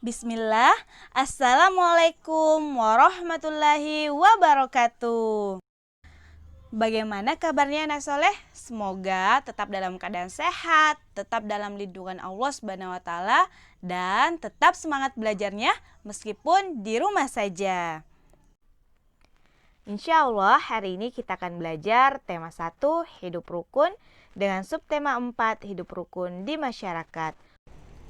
Bismillah, Assalamualaikum warahmatullahi wabarakatuh. Bagaimana kabarnya anak soleh? Semoga tetap dalam keadaan sehat, tetap dalam lindungan Allah Subhanahu wa Ta'ala, dan tetap semangat belajarnya meskipun di rumah saja. Insya Allah hari ini kita akan belajar tema 1 hidup rukun dengan subtema 4 hidup rukun di masyarakat.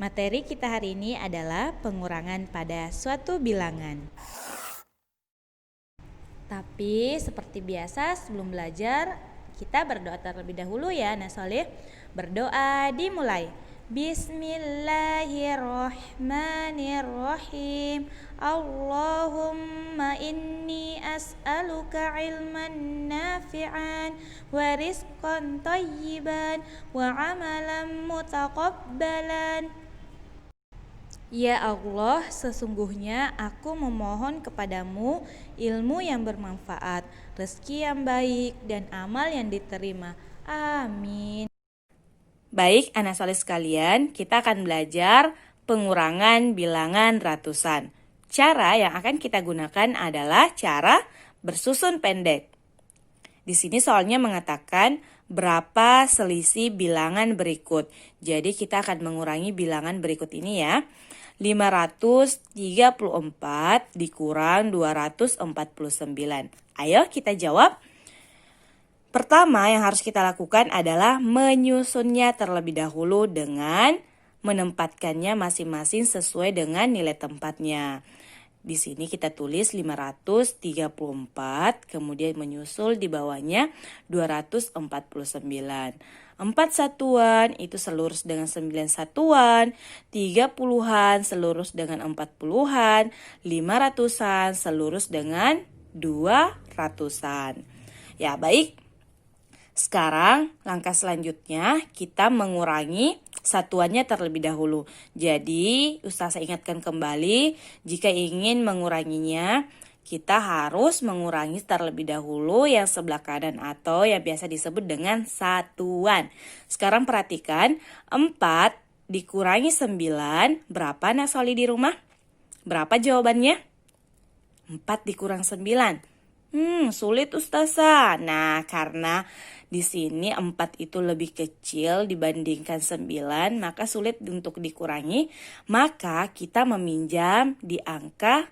Materi kita hari ini adalah pengurangan pada suatu bilangan. Tapi seperti biasa sebelum belajar kita berdoa terlebih dahulu ya anak soleh. Berdoa dimulai. Bismillahirrahmanirrahim. Allahumma inni as'aluka ilman nafi'an wa rizqan tayyiban wa amalan mutaqabbalan. Ya Allah, sesungguhnya aku memohon kepadamu ilmu yang bermanfaat, rezeki yang baik, dan amal yang diterima. Amin. Baik, anak soleh sekalian, kita akan belajar pengurangan bilangan ratusan. Cara yang akan kita gunakan adalah cara bersusun pendek. Di sini soalnya mengatakan berapa selisih bilangan berikut. Jadi kita akan mengurangi bilangan berikut ini ya. 534 dikurang 249. Ayo kita jawab. Pertama yang harus kita lakukan adalah menyusunnya terlebih dahulu dengan menempatkannya masing-masing sesuai dengan nilai tempatnya. Di sini kita tulis 534, kemudian menyusul di bawahnya 249. 4 satuan itu selurus dengan 9 satuan, 30-an selurus dengan 40-an, 500-an selurus dengan 200-an. Ya, baik. Sekarang langkah selanjutnya kita mengurangi satuannya terlebih dahulu. Jadi, Ustazah ingatkan kembali, jika ingin menguranginya, kita harus mengurangi terlebih dahulu yang sebelah kanan atau yang biasa disebut dengan satuan. Sekarang perhatikan, 4 dikurangi 9, berapa anak soli di rumah? Berapa jawabannya? 4 dikurang 9. Sulit Ustazah. Nah, karena di sini 4 itu lebih kecil dibandingkan 9, maka sulit untuk dikurangi. Maka kita meminjam di angka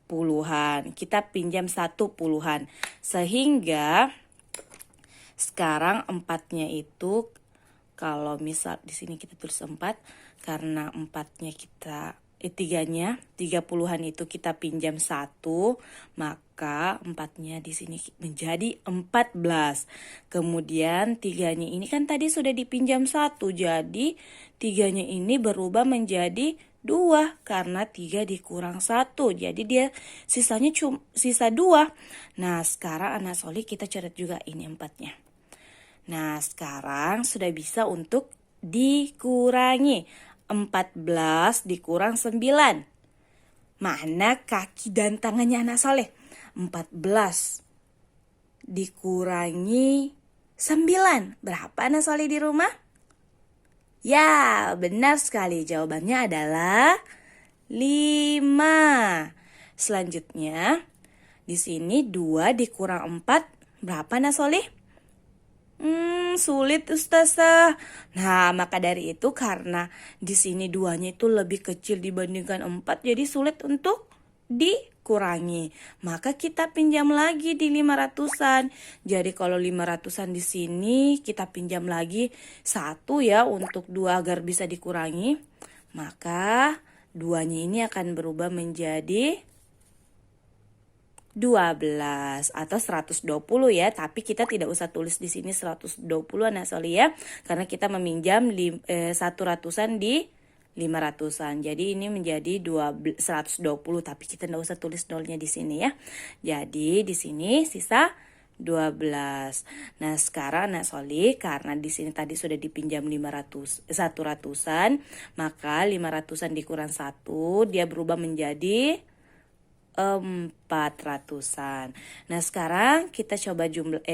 puluhan. Kita pinjam 1 puluhan. Sehingga sekarang 4-nya itu, kalau misal di sini kita tulis 4, karena 4-nya kita 3-nya 30-an itu kita pinjam 1, maka 4-nya di sini menjadi 14. Kemudian 3-nya ini kan tadi sudah dipinjam 1, jadi 3-nya ini berubah menjadi 2 karena 3 dikurang 1. Jadi dia sisanya sisa 2. Nah, sekarang anak soli kita coret juga ini 4-nya. Nah, sekarang sudah bisa untuk dikurangi. 14 dikurang 9. Mana kaki dan tangannya anak soleh? 14 dikurangi 9. Berapa anak soleh di rumah? Ya, benar sekali. Jawabannya adalah 5. Selanjutnya, di sini 2 dikurang 4. Berapa anak soleh? Sulit Ustazah. Nah, maka dari itu karena di sini 2-nya itu lebih kecil dibandingkan 4, jadi sulit untuk dikurangi. Maka kita pinjam lagi di 500-an. Jadi kalau 500-an di sini kita pinjam lagi 1 ya untuk 2 agar bisa dikurangi. Maka 2-nya ini akan berubah menjadi 12 atau 120 ya, tapi kita tidak usah tulis di sini 120 anak soli ya, karena kita meminjam 100-an di 500-an. Jadi ini menjadi 120, tapi kita tidak usah tulis nolnya di sini ya. Jadi di sini sisa 12. Nah, sekarang anak soli karena di sini tadi sudah dipinjam 100-an, maka 500-an dikurang 1, dia berubah menjadi 400-an. Nah, sekarang kita coba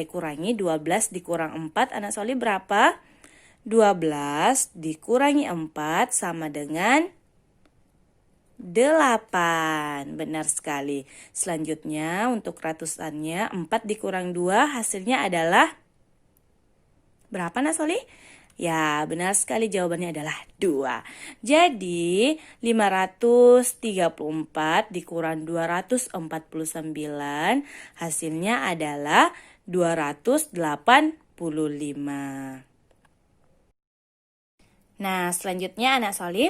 kurangi 12 dikurang 4. Anak soli berapa? 12 dikurangi 4 sama dengan 8. Benar sekali. Selanjutnya untuk ratusannya 4 dikurang 2 hasilnya adalah berapa Nak Soli? Ya, benar sekali jawabannya adalah 2. Jadi, 534 dikurang 249 hasilnya adalah 285. Nah, selanjutnya Anak Soli,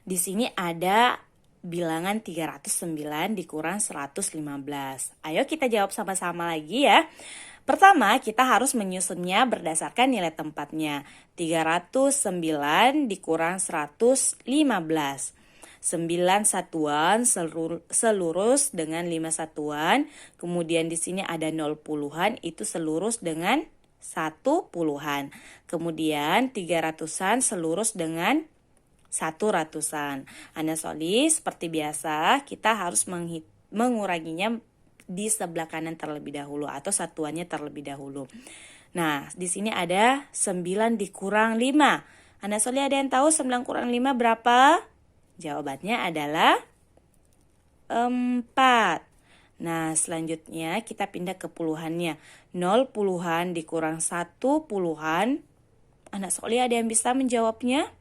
di sini ada bilangan 309 dikurang 115. Ayo kita jawab sama-sama lagi ya. Pertama, kita harus menyusunnya berdasarkan nilai tempatnya. 309 dikurang 115. 9 satuan selurus dengan 5 satuan. Kemudian di sini ada 0 puluhan, itu selurus dengan 1 puluhan. Kemudian 300-an selurus dengan 1 ratusan. Anak Soli, seperti biasa, kita harus menguranginya di sebelah kanan terlebih dahulu atau satuannya terlebih dahulu. Nah, di sini ada 9 dikurang 5. Anak Soli ada yang tahu 9 kurang 5 berapa? Jawabannya adalah 4. Nah, selanjutnya kita pindah ke puluhannya. 0 puluhan dikurang 1 puluhan. Anak Soli ada yang bisa menjawabnya?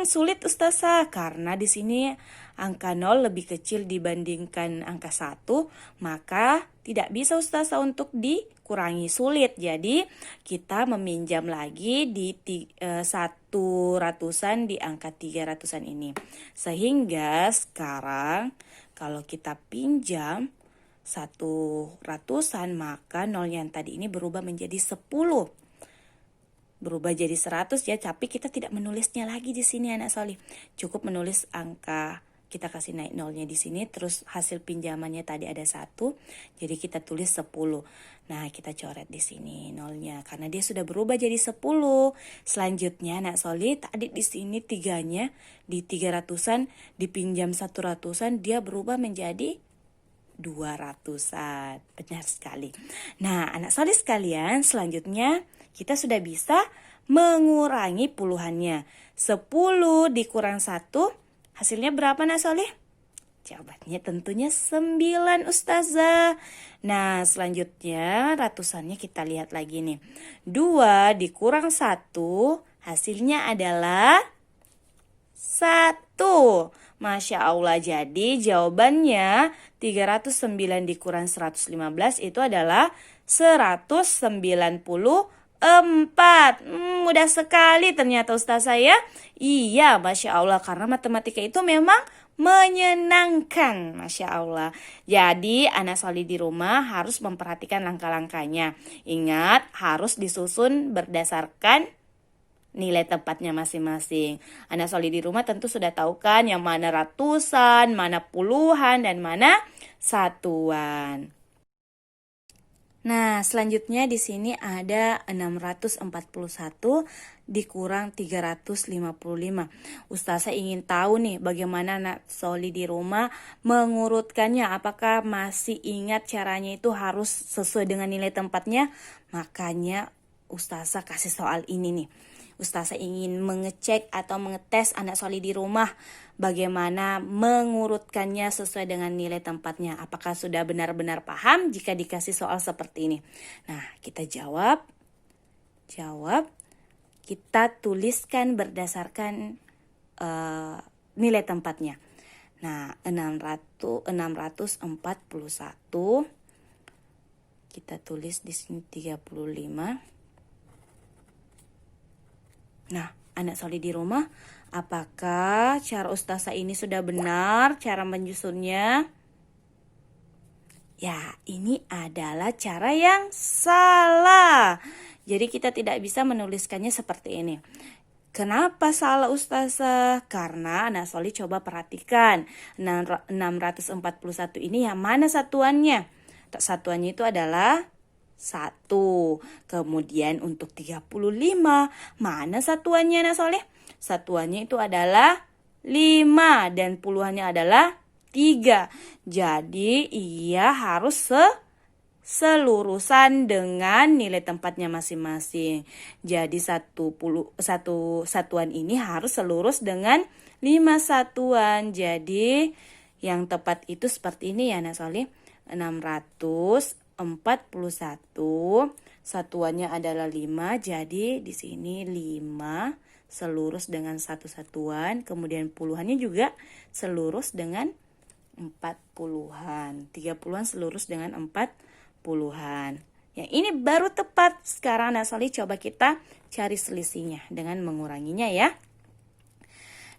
Sulit Ustazah, karena di sini angka 0 lebih kecil dibandingkan angka 1, maka tidak bisa Ustazah untuk dikurangi, sulit. Jadi kita meminjam lagi di 1 ratusan di angka 3 ratusan ini. Sehingga sekarang kalau kita pinjam 1 ratusan, maka 0 yang tadi ini berubah menjadi 10. Berubah jadi 100 ya, tapi kita tidak menulisnya lagi di sini Anak Soli. Cukup menulis angka, kita kasih naik nolnya di sini, terus hasil pinjamannya tadi ada 1, jadi kita tulis 10. Nah, kita coret di sini nolnya karena dia sudah berubah jadi 10. Selanjutnya Anak Soli, tadi di sini 3-nya di 300-an dipinjam 1 ratusan, dia berubah menjadi 200-an. Benar sekali. Nah, Anak Soli sekalian, selanjutnya kita sudah bisa mengurangi puluhannya. 10 dikurang 1, hasilnya berapa Anak Soli? Jawabannya tentunya 9 Ustazah. Nah, selanjutnya ratusannya kita lihat lagi nih. 2 dikurang 1, hasilnya adalah 1. Masya Allah, jadi jawabannya 309 dikurang 115 itu adalah 194. Mudah sekali ternyata Ustazah ya. Iya, Masya Allah, karena matematika itu memang menyenangkan, Masya Allah. Jadi Anak Soli di rumah harus memperhatikan langkah-langkahnya. Ingat, harus disusun berdasarkan nilai tempatnya masing-masing. Anak Soli di rumah tentu sudah tahu kan yang mana ratusan, mana puluhan, dan mana satuan. Nah, selanjutnya di sini ada 641 dikurang 355. Ustazah ingin tahu nih bagaimana Anak Soli di rumah mengurutkannya. Apakah masih ingat caranya itu harus sesuai dengan nilai tempatnya? Makanya Ustazah kasih soal ini nih. Ustazah ingin mengecek atau mengetes Anak Soli di rumah bagaimana mengurutkannya sesuai dengan nilai tempatnya. Apakah sudah benar-benar paham jika dikasih soal seperti ini? Nah, kita jawab. Kita tuliskan berdasarkan nilai tempatnya. Nah, 641 kita tulis di sini 35. Nah, Anak Soli di rumah, apakah cara Ustazah ini sudah benar cara menyusunnya? Ya, ini adalah cara yang salah. Jadi kita tidak bisa menuliskannya seperti ini. Kenapa salah Ustazah? Karena Anak Soli coba perhatikan 641 ini yang mana satuannya? Satuannya itu adalah 1. Kemudian untuk 35, mana satuannya Anak Soli? Satuannya itu adalah 5 dan puluhannya adalah 3. Jadi ia harus selurusan dengan nilai tempatnya masing-masing. Jadi satu satuan ini harus selurus dengan 5 satuan. Jadi yang tepat itu seperti ini ya anak soleh. 641 satuannya adalah 5. Jadi di sini 5 selurus dengan satu satuan. Kemudian puluhannya juga selurus dengan 40-an. 30-an selurus dengan 40-an. Yang ini baru tepat. Sekarang anak soleh coba kita cari selisihnya dengan menguranginya ya.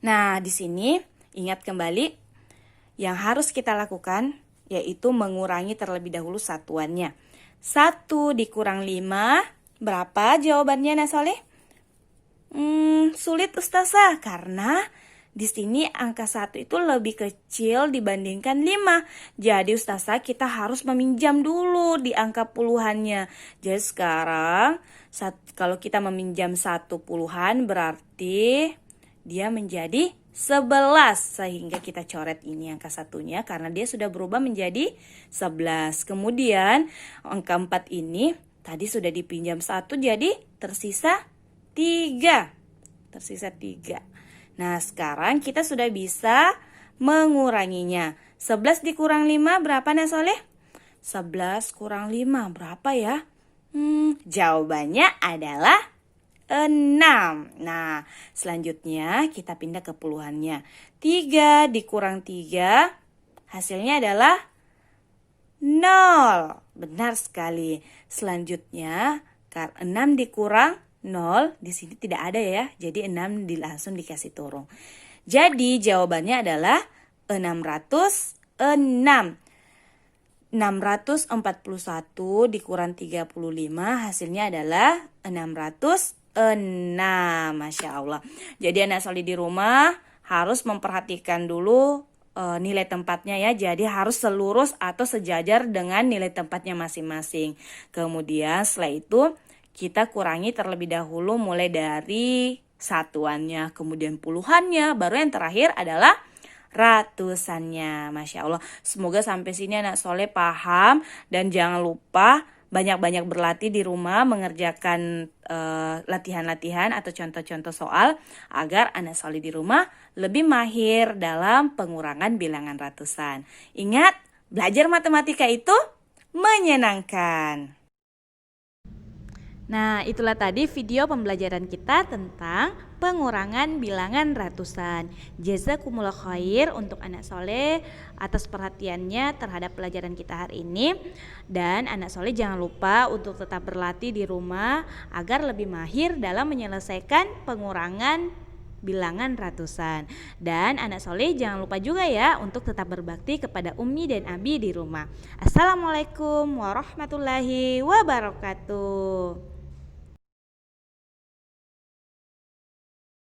Nah, di sini ingat kembali yang harus kita lakukan yaitu mengurangi terlebih dahulu satuannya. 1 dikurang 5, berapa jawabannya anak soleh? Sulit Ustazah, karena di sini angka 1 itu lebih kecil dibandingkan 5. Jadi Ustazah kita harus meminjam dulu di angka puluhannya. Jadi sekarang kalau kita meminjam 1 puluhan berarti dia menjadi 11. Sehingga kita coret ini angka 1-nya karena dia sudah berubah menjadi 11. Kemudian angka 4 ini tadi sudah dipinjam 1 jadi tersisa 3. Nah, sekarang kita sudah bisa menguranginya. 11 dikurang 5 berapa Nak Soleh? 11 kurang 5 berapa ya? Jawabannya adalah 6. Nah, selanjutnya kita pindah ke puluhannya. 3 dikurang 3 hasilnya adalah 0. Benar sekali. Selanjutnya 6 dikurang 0 di sini tidak ada ya. Jadi 6 langsung dikasih turun. Jadi jawabannya adalah 606. 641 dikurang 35 hasilnya adalah 606. Masya Allah. Jadi anak soleh di rumah harus memperhatikan dulu nilai tempatnya ya. Jadi harus selurus atau sejajar dengan nilai tempatnya masing-masing. Kemudian setelah itu kita kurangi terlebih dahulu mulai dari satuannya, kemudian puluhannya, baru yang terakhir adalah ratusannya. Masya Allah. Semoga sampai sini anak soleh paham dan jangan lupa banyak-banyak berlatih di rumah mengerjakan latihan-latihan atau contoh-contoh soal agar anak soleh di rumah lebih mahir dalam pengurangan bilangan ratusan. Ingat, belajar matematika itu menyenangkan. Nah, itulah tadi video pembelajaran kita tentang pengurangan bilangan ratusan. Jazakumullah khair untuk anak soleh atas perhatiannya terhadap pelajaran kita hari ini. Dan anak soleh jangan lupa untuk tetap berlatih di rumah agar lebih mahir dalam menyelesaikan pengurangan bilangan ratusan. Dan anak soleh jangan lupa juga ya untuk tetap berbakti kepada Ummi dan Abi di rumah. Assalamualaikum warahmatullahi wabarakatuh.